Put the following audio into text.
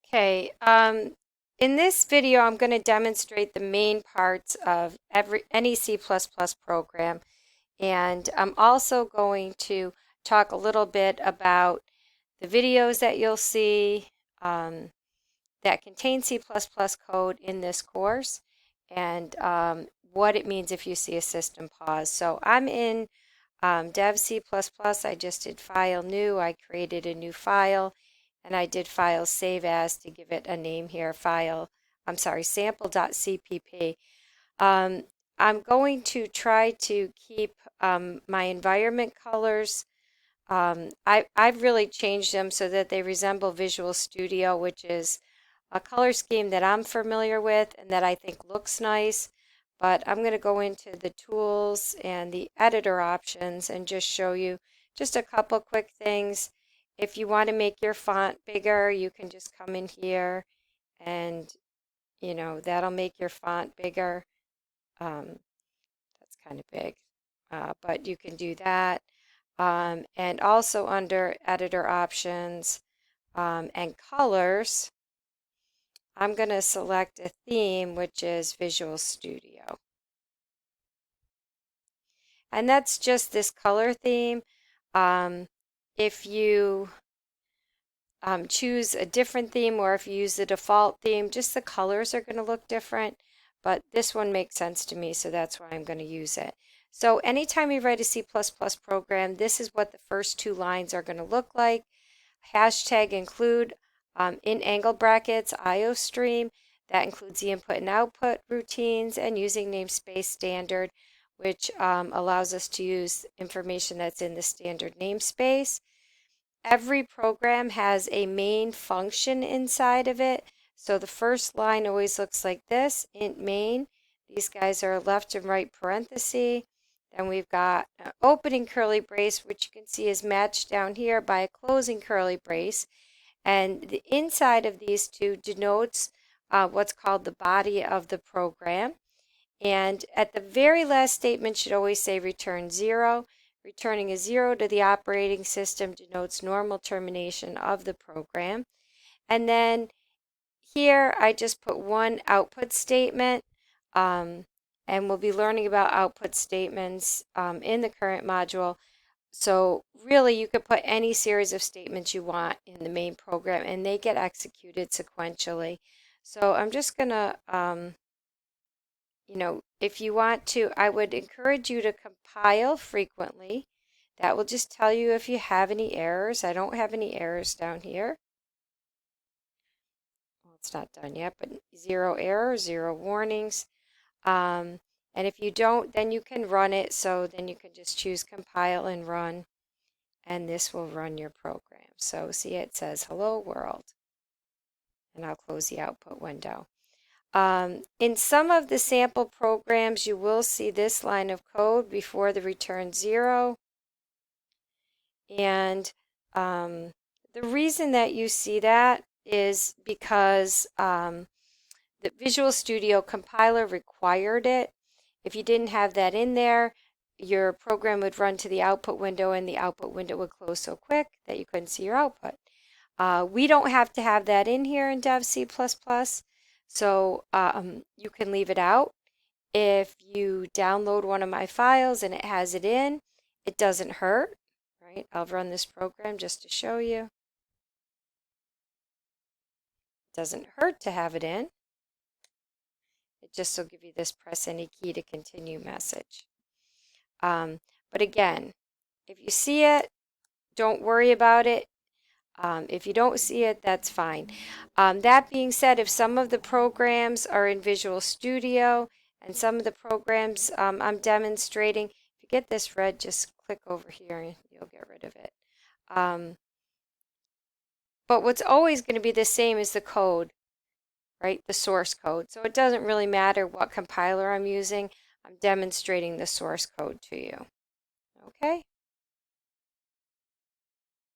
Okay, in this video, I'm going to demonstrate the main parts of any C++ program, and I'm also going to talk a little bit about the videos that you'll see that contain C++ code in this course, and what it means if you see a system pause. So I'm in Dev C++. I just did File New. I created a new file, and I did File Save As to give it a name here. Sample.cpp. Um, I'm going to try to keep my environment colors. I've really changed them so that they resemble Visual Studio, which is a color scheme that I'm familiar with and that I think looks nice. But I'm going to go into the tools and the editor options and just show you just a couple quick things. If you want to make your font bigger, you can just come in here and that'll make your font bigger. That's kind of big, but you can do that. And also under editor options and colors, I'm going to select a theme, which is Visual Studio. And that's just this color theme. If you choose a different theme, or if you use the default theme, just the colors are going to look different. But this one makes sense to me, so that's why I'm going to use it. So anytime you write a C++ program, this is what the first two lines are going to look like. Hashtag include in angle brackets IOStream. That includes the input and output routines, and using namespace standard, which allows us to use information that's in the standard namespace. Every program has a main function inside of it. So the first line always looks like this, int main. These guys are left and right parenthesis. Then we've got an opening curly brace, which you can see is matched down here by a closing curly brace. And the inside of these two denotes what's called the body of the program. And at the very last statement should always say return 0. Returning a 0 to the operating system denotes normal termination of the program. And then here I just put one output statement, and we'll be learning about output statements in the current module. So really you could put any series of statements you want in the main program and they get executed sequentially. So I'm just going to if you want to, I would encourage you to compile frequently. That will just tell you if you have any errors. I don't have any errors down here. Well, it's not done yet, but 0 errors, 0 warnings. And if you don't, then you can run it. So then you can just choose compile and run, and this will run your program. So see, it says hello world, and I'll close the output window. In some of the sample programs, you will see this line of code before the return 0. And the reason that you see that is because the Visual Studio compiler required it. If you didn't have that in there, your program would run to the output window and the output window would close so quick that you couldn't see your output. We don't have to have that in here in Dev C++. So you can leave it out. If you download one of my files and it has it in, it doesn't hurt, right? I'll run this program just to show you. It doesn't hurt to have it in. It just will give you this press any key to continue message. But again, if you see it, don't worry about it. If you don't see it, that's fine. That being said, if some of the programs are in Visual Studio and some of the programs I'm demonstrating, if you get this red, just click over here and you'll get rid of it. But what's always going to be the same is the code, right? The source code. So it doesn't really matter what compiler I'm using. I'm demonstrating the source code to you. Okay?